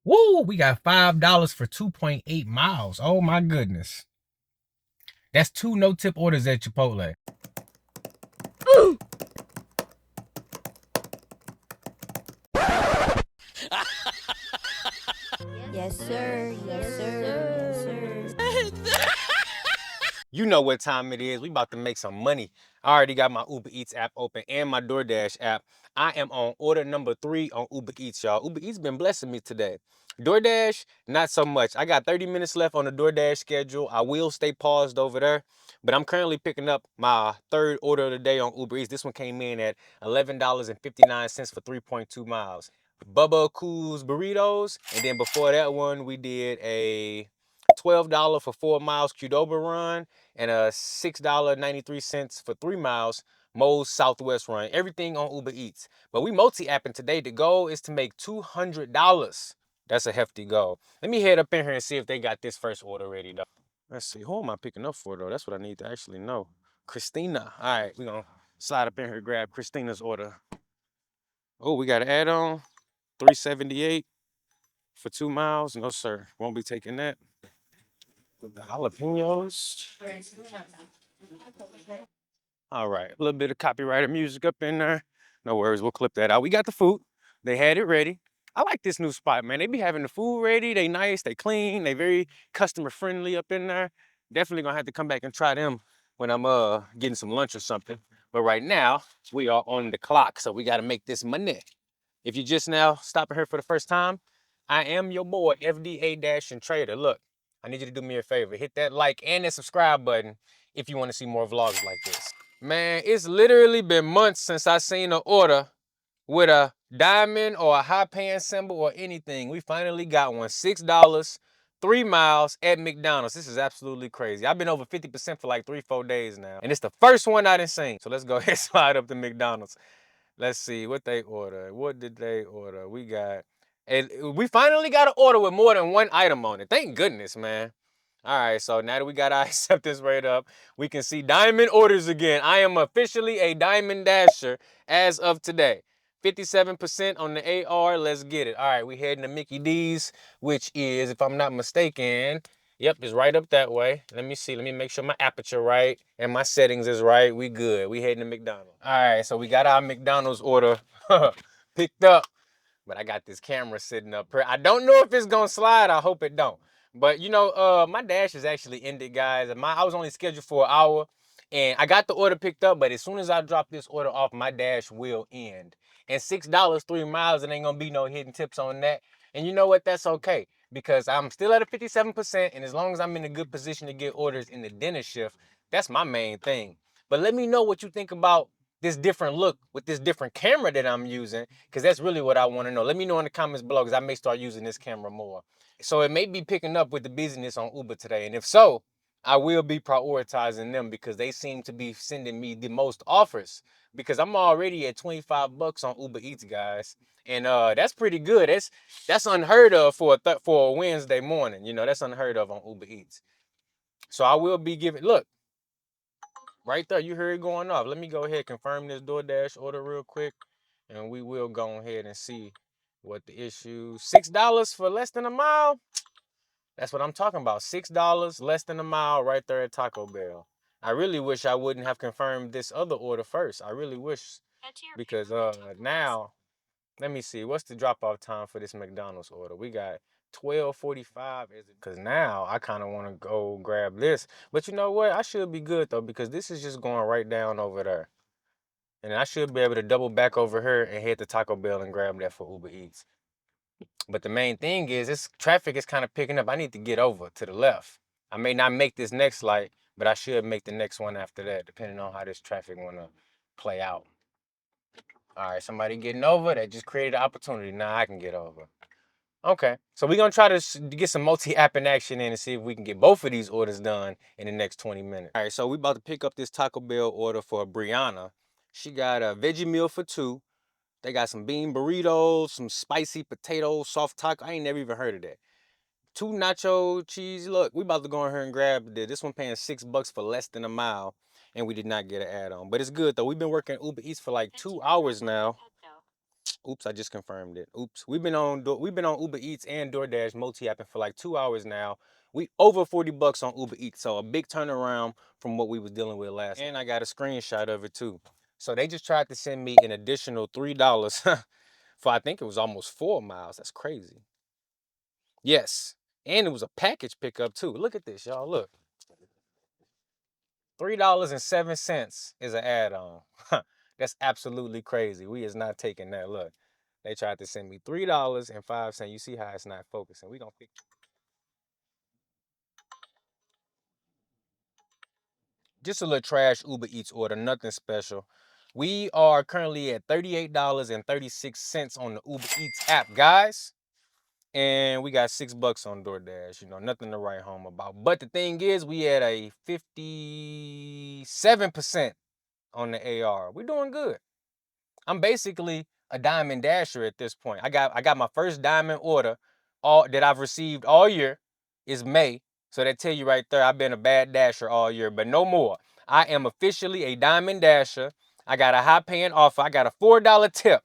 Woo, we got $5 for 2.8 miles. Oh my goodness. That's 2 no-tip orders at Chipotle. Yes, sir. Yes, sir. Yes, sir. You know what time it is. We about to make some money. I already got my Uber Eats app open and my Doordash app. I am on order number 3 on Uber Eats, y'all. Uber Eats been blessing me today. Doordash, not so much. I got 30 minutes left on the Doordash schedule. I will stay paused over there, but I'm currently picking up my 3rd order of the day on Uber Eats. This one came in at $11.59 for 3.2 miles. Bubba Cool's burritos, and then before that one, we did a $12 for 4 miles Qdoba run, and a $6.93 for 3 miles Moe's Southwest run. Everything on Uber Eats. But we multi-apping today. The goal is to make $200. That's a hefty goal. Let me head up in here and see if they got this first order ready, though. Let's see. Who am I picking up for, though? That's what I need to actually know. Christina. All right, we're going to slide up in here and grab Christina's order. Oh, we got an add-on. $3.78 for 2 miles. No, sir. Won't be taking that. The jalapenos. All right, a little bit of copyrighted music up in there. No worries, we'll clip that out. We got the food. They had it ready. I like this new spot, man. They be having the food ready. They nice, they clean, they very customer friendly up in there. Definitely gonna have to come back and try them when I'm getting some lunch or something. But right now, we are on the clock, so we gotta make this money. If you just now stopping here for the first time, I am your boy, FDA Dash and Trader. Look, I need you to do me a favor. Hit that like and that subscribe button if you want to see more vlogs like this. Man, it's literally been months since I seen an order with a diamond or a high paying symbol or anything. We finally got one. $6, 3 miles at McDonald's. This is absolutely crazy. I've been over 50% for like 3-4 days now. And it's the first one I done seen. So let's go ahead and slide up to McDonald's. Let's see what they order. What did they order? We finally got an order with more than one item on it. Thank goodness, man. All right, so now that we got our acceptance rate up, we can see diamond orders again. I am officially a diamond dasher as of today. 57% on the AR, let's get it. All right, we heading to Mickey D's, which is, if I'm not mistaken, yep, it's right up that way. Let me see, let me make sure my aperture right and my settings is right. We good, we heading to McDonald's. All right, so we got our McDonald's order picked up, but I got this camera sitting up here. I don't know if it's gonna slide, I hope it don't. But you know, my dash is actually ended, guys. I was only scheduled for an hour, and I got the order picked up. But as soon as I drop this order off, my dash will end. And $6, 3 miles, and ain't gonna be no hidden tips on that. And you know what? That's okay because I'm still at a 57%, and as long as I'm in a good position to get orders in the dinner shift, that's my main thing. But let me know what you think about this different look with this different camera that I'm using, because that's really what I want to know. Let me know in the comments below, because I may start using this camera more. So it may be picking up with the business on Uber today. And if so, I will be prioritizing them because they seem to be sending me the most offers, because I'm already at 25 bucks on Uber Eats, guys. And that's pretty good. That's unheard of for a Wednesday morning. You know, that's unheard of on Uber Eats. So I will be giving, look, right there, you heard it going off. Let me go ahead and confirm this DoorDash order real quick, and we will go ahead and see what the issue. $6 for less than a mile. That's what I'm talking about. $6 less than a mile right there at Taco Bell. I really wish I wouldn't have confirmed this other order first. I really wish, because now let me see, what's the drop off time for this McDonald's order? We got 12:45, because now I kind of want to go grab this. But you know what? I should be good though, because this is just going right down over there. And I should be able to double back over here and head to Taco Bell and grab that for Uber Eats. But the main thing is this traffic is kind of picking up. I need to get over to the left. I may not make this next light, but I should make the next one after that, depending on how this traffic want to play out. All right, somebody getting over. That just created an opportunity. Now I can get over. Okay, so we're going to try to get some multi-app in action in and see if we can get both of these orders done in the next 20 minutes. All right, so we about to pick up this Taco Bell order for Brianna. She got a veggie meal for 2. They got some bean burritos, some spicy potatoes, soft taco. I ain't never even heard of that. 2 nacho cheese. Look, we about to go in here and grab this one, paying $6 for less than a mile, and we did not get an add-on. But it's good though. We've been working Uber Eats for like 2 hours now. Oops, I just confirmed it. Oops. We've been on Uber Eats and DoorDash multi-apping for like 2 hours now. We over 40 bucks on Uber Eats, so a big turnaround from what we was dealing with last. And I got a screenshot of it too. So they just tried to send me an additional $3 for I think it was almost 4 miles. That's crazy. Yes. And it was a package pickup too. Look at this, y'all. Look. $3.07 is an add-on. That's absolutely crazy. We is not taking that. Look, they tried to send me $3.05. You see how it's not focusing. We gonna pick just a little trash Uber Eats order, nothing special. We are currently at $38.36 on the Uber Eats app, guys. And we got $6 on DoorDash, nothing to write home about. But the thing is, we had a 57% on the AR. We're doing good. I'm basically a diamond dasher at this point. I got my first diamond order all that I've received all year is May. So that tell you right there, I've been a bad dasher all year, but no more. I am officially a diamond dasher. I got a high paying offer. I got a $4 tip.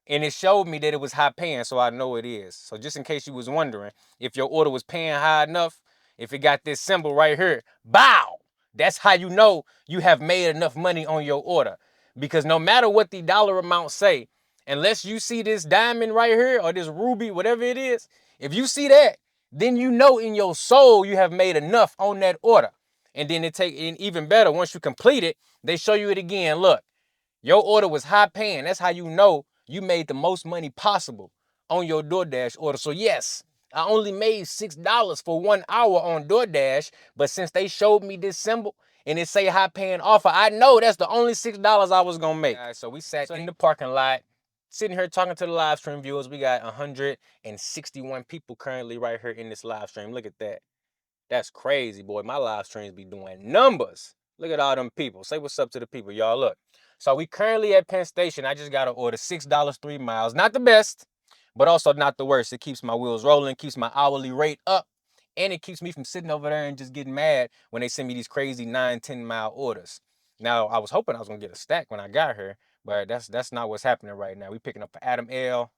And it showed me that it was high paying, so I know it is. So just in case you was wondering, if your order was paying high enough, if it got this symbol right here, bow, that's how you know you have made enough money on your order. Because no matter what the dollar amount say, unless you see this diamond right here or this ruby, whatever it is, if you see that, then you know in your soul you have made enough on that order. And then it take and even better, once you complete it, they show you it again. Look, your order was high paying. That's how you know you made the most money possible on your DoorDash order. So yes, I only made $6 for 1 hour on DoorDash, but since they showed me this symbol and it say high paying offer, I know that's the only $6 I was gonna make. So we sat in the parking lot, sitting here talking to the live stream viewers. We got 161 people currently right here in this live stream. Look at that. That's crazy, boy. My live streams be doing numbers. Look at all them people. Say what's up to the people, y'all. Look. So we currently at Penn Station. I just got to order $6, 3 miles. Not the best, but also not the worst. It keeps my wheels rolling, keeps my hourly rate up, and it keeps me from sitting over there and just getting mad when they send me these crazy 9, 10 mile orders. Now, I was hoping I was going to get a stack when I got here, but that's not what's happening right now. We picking up for Adam L.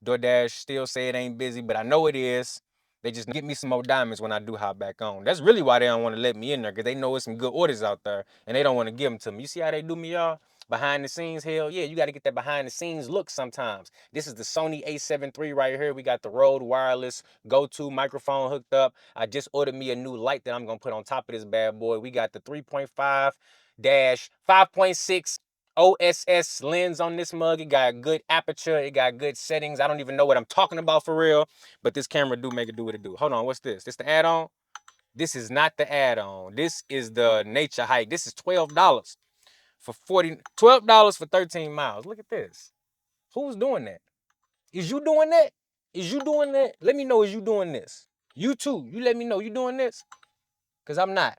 DoorDash still say it ain't busy, but I know it is. They just get me some more diamonds when I do hop back on. That's really why they don't want to let me in there, because they know there's some good orders out there, and they don't want to give them to me. You see how they do me, y'all? Behind the scenes, hell yeah, you got to get that behind the scenes look sometimes. This is the Sony A7 III right here. We got the Rode wireless go-to microphone hooked up. I just ordered me a new light that I'm going to put on top of this bad boy. We got the 3.5-5.6 OSS lens on this mug. It got a good aperture. It got good settings. I don't even know what I'm talking about for real, but this camera do make it do what it do. Hold on, what's this? This the add-on? This is not the add-on. This is the nature hike. This is $12 for $12 for 13 miles. Look at this. Who's doing that? Is you doing that? Is you doing that? Let me know, is you doing this? You too. You let me know you doing this? Because I'm not.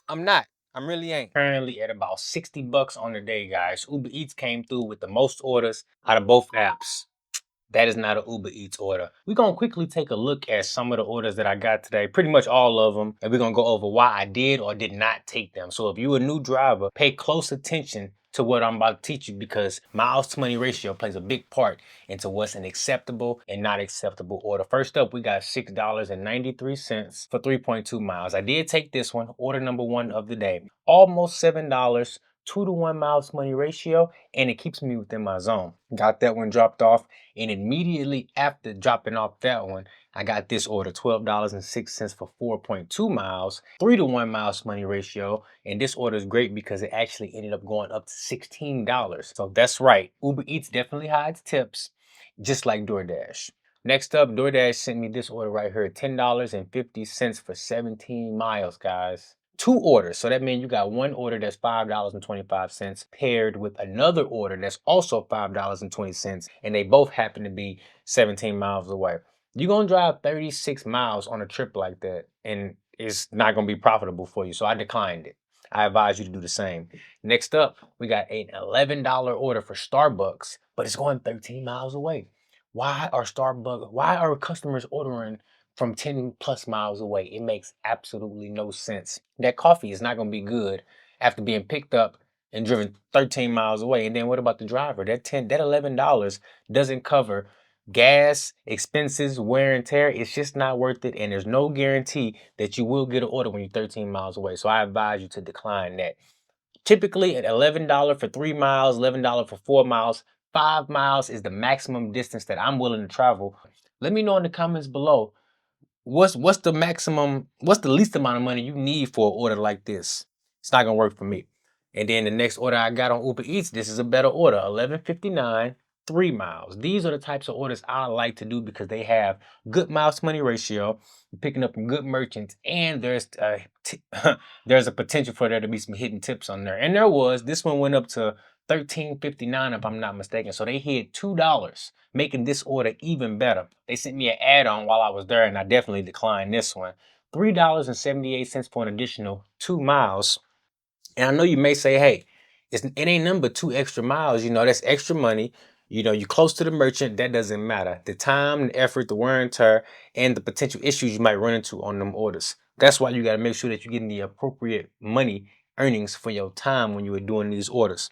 I'm not. I really ain't. Currently at about 60 bucks on the day, guys. Uber Eats came through with the most orders out of both apps. That is not an Uber Eats order. We're going to quickly take a look at some of the orders that I got today, pretty much all of them, and we're going to go over why I did or did not take them. So if you're a new driver, pay close attention to what I'm about to teach you, because miles to money ratio plays a big part into what's an acceptable and not acceptable order. First up, we got $6.93 for 3.2 miles. I did take this one, order number one of the day. Almost $7, 2-to-1 miles to money ratio, and it keeps me within my zone. Got that one dropped off, and immediately after dropping off that one, I got this order, $12.06 for 4.2 miles, 3-to-1 miles to money ratio. And this order is great because it actually ended up going up to $16. So that's right, Uber Eats definitely hides tips, just like DoorDash. Next up, DoorDash sent me this order right here, $10.50 for 17 miles, guys. Two orders. So that means you got one order that's $5.25 paired with another order that's also $5.20, and they both happen to be 17 miles away. You're going to drive 36 miles on a trip like that, and it's not going to be profitable for you. So I declined it. I advise you to do the same. Next up, we got an $11 order for Starbucks, but it's going 13 miles away. Why are customers ordering from 10 plus miles away? It makes absolutely no sense. That coffee is not going to be good after being picked up and driven 13 miles away. And then what about the driver? That $11 doesn't cover gas, expenses, wear and tear. It's just not worth it. And there's no guarantee that you will get an order when you're 13 miles away. So I advise you to decline that. Typically at $11 for 3 miles, $11 for 4 miles, 5 miles is the maximum distance that I'm willing to travel. Let me know in the comments below, what's the maximum, what's the least amount of money you need for an order like this? It's not gonna work for me. And then the next order I got on Uber Eats, this is a better order, 11.59, 3 miles. These are the types of orders I like to do because they have good miles to money ratio. You're picking up from good merchants, and there's a potential for there to be some hidden tips on there. And there was. This one went up to 13.59 if I'm not mistaken. So they hit $2, making this order even better. They sent me an add-on while I was there, and I definitely declined this one. $3.78 for an additional 2 miles. And I know you may say, hey, it ain't nothing but 2 extra miles. You know, that's extra money. You know, you're close to the merchant. That doesn't matter. The time, the effort, the wear and tear, and the potential issues you might run into on them orders. That's why you got to make sure that you're getting the appropriate money earnings for your time when you are doing these orders.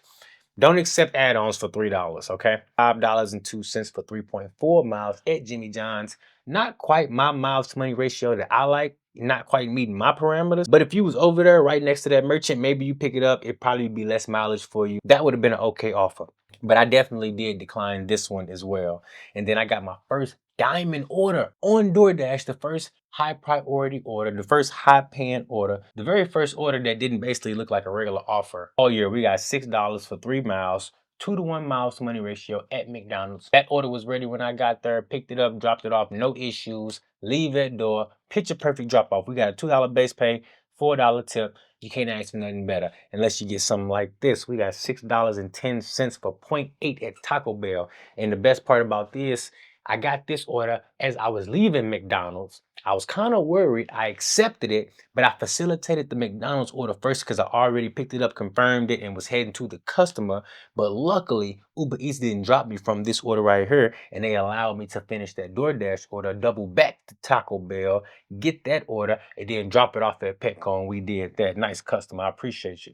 Don't accept add-ons for $3, okay? $5.02 for 3.4 miles at Jimmy John's. Not quite my miles to money ratio that I like, not quite meeting my parameters. But if you was over there right next to that merchant, maybe you pick it up, it'd probably be less mileage for you. That would have been an okay offer. But I definitely did decline this one as well. And then I got my first diamond order on Doordash, the first high priority order, the first high paying order, the very first order that didn't basically look like a regular offer. All year, we got $6 for 3 miles, 2-to-1 miles to money ratio at McDonald's. That order was ready when I got there, picked it up, dropped it off, no issues, leave at door, picture perfect drop off. We got a $2 base pay, $4 tip. You can't ask for nothing better unless you get something like this. We got $6.10 for 0.8 at Taco Bell. And the best part about this, I got this order as I was leaving McDonald's. I was kind of worried. I accepted it, but I facilitated the McDonald's order first because I already picked it up, confirmed it, and was heading to the customer. But luckily, Uber Eats didn't drop me from this order right here, and they allowed me to finish that Doordash order, double back to Taco Bell, get that order, and then drop it off at Petco, and we did that. Nice customer. I appreciate you.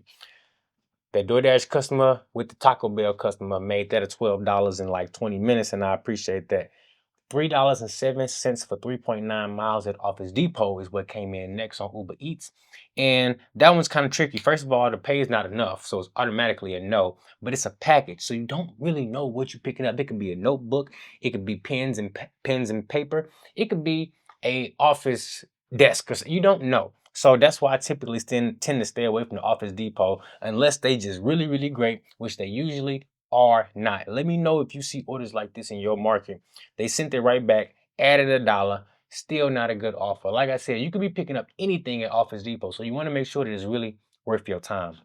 That Doordash customer with the Taco Bell customer made that at $12 in like 20 minutes, and I appreciate that. $3.07 for 3.9 miles at Office Depot is what came in next on Uber Eats. And that one's kind of tricky. First of all, the pay is not enough, so it's automatically a no, but it's a package, so you don't really know what you're picking up. It could be a notebook, it could be pens and paper, it could be a office desk, or you don't know. So that's why I typically tend to stay away from the Office Depot unless they just really, really great, which they usually are not. Let me know if you see orders like this in your market. They sent it right back, added $1, still not a good offer. Like I said, you could be picking up anything at Office Depot, so you want to make sure that it's really worth your time.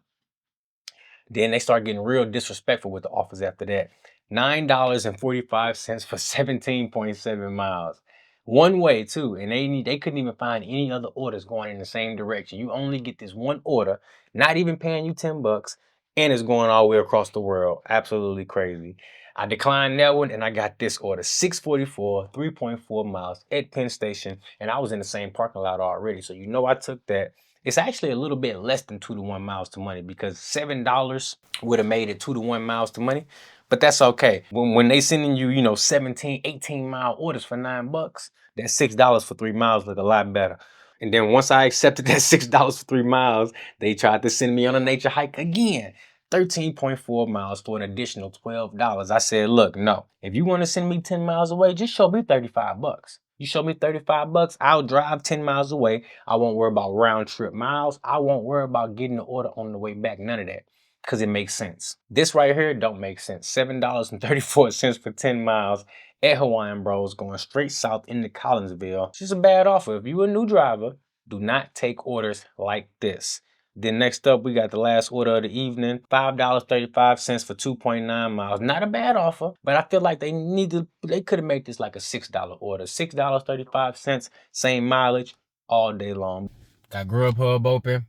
Then they start getting real disrespectful with the offers after that. $9.45 for 17.7 miles. One way too, and they couldn't even find any other orders going in the same direction. You only get this one order, not even paying you $10, and it's going all the way across the world. Absolutely crazy. I declined that one, and I got this order, 644, 3.4 miles at Penn Station, and I was in the same parking lot already, so you know I took that. It's actually a little bit less than 2-to-1 miles to money because $7 would have made it 2-to-1 miles to money, but that's okay. When they sending you, 17, 18-mile orders for $9, that $6 for 3 miles look a lot better. And then once I accepted that $6 for 3 miles, they tried to send me on a nature hike again. 13.4 miles for an additional $12. I said, look, no. If you want to send me 10 miles away, just show me 35 bucks. You show me 35 bucks, I'll drive 10 miles away. I won't worry about round trip miles. I won't worry about getting the order on the way back. None of that. Because it makes sense. This right here don't make sense. $7.34 for 10 miles at Hawaiian Bros going straight south into Collinsville. It's just a bad offer. If you're a new driver, do not take orders like this. Then next up, we got the last order of the evening, $5.35 for 2.9 miles. Not a bad offer, but I feel like they could have made this like a $6 order. $6.35, same mileage all day long. Got Grubhub open.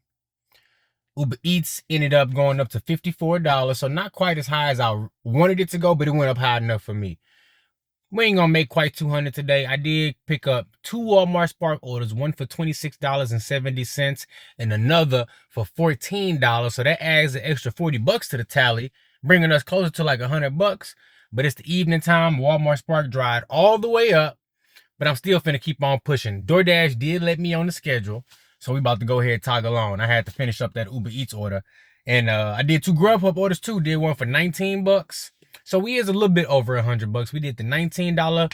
Uber Eats ended up going up to $54, so not quite as high as I wanted it to go, but it went up high enough for me. We ain't gonna make quite 200 today. I did pick up 2 Walmart Spark orders, one for $26.70 and another for $14. So that adds an extra $40 to the tally, bringing us closer to like $100. But it's the evening time. Walmart Spark dried all the way up, but I'm still finna keep on pushing. Doordash did let me on the schedule, so we about to go ahead and toggle on. I had to finish up that Uber Eats order. And I did 2 Grubhub orders too. Did one for $19. So we is a little bit over $100. We did the $19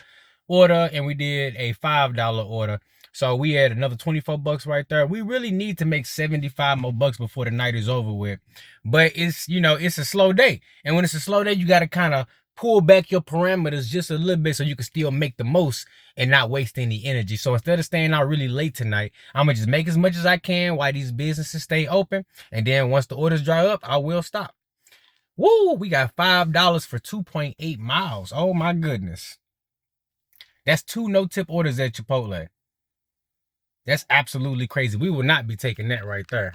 order and we did a $5 order. So we had another $24 right there. We really need to make 75 more bucks before the night is over with. But it's, you know, it's a slow day. And when it's a slow day, you got to kind of pull back your parameters just a little bit so you can still make the most and not waste any energy. So instead of staying out really late tonight, I'm gonna just make as much as I can while these businesses stay open. And then once the orders dry up, I will stop. Woo, we got $5 for 2.8 miles. Oh my goodness. That's 2 no-tip orders at Chipotle. That's absolutely crazy. We will not be taking that right there.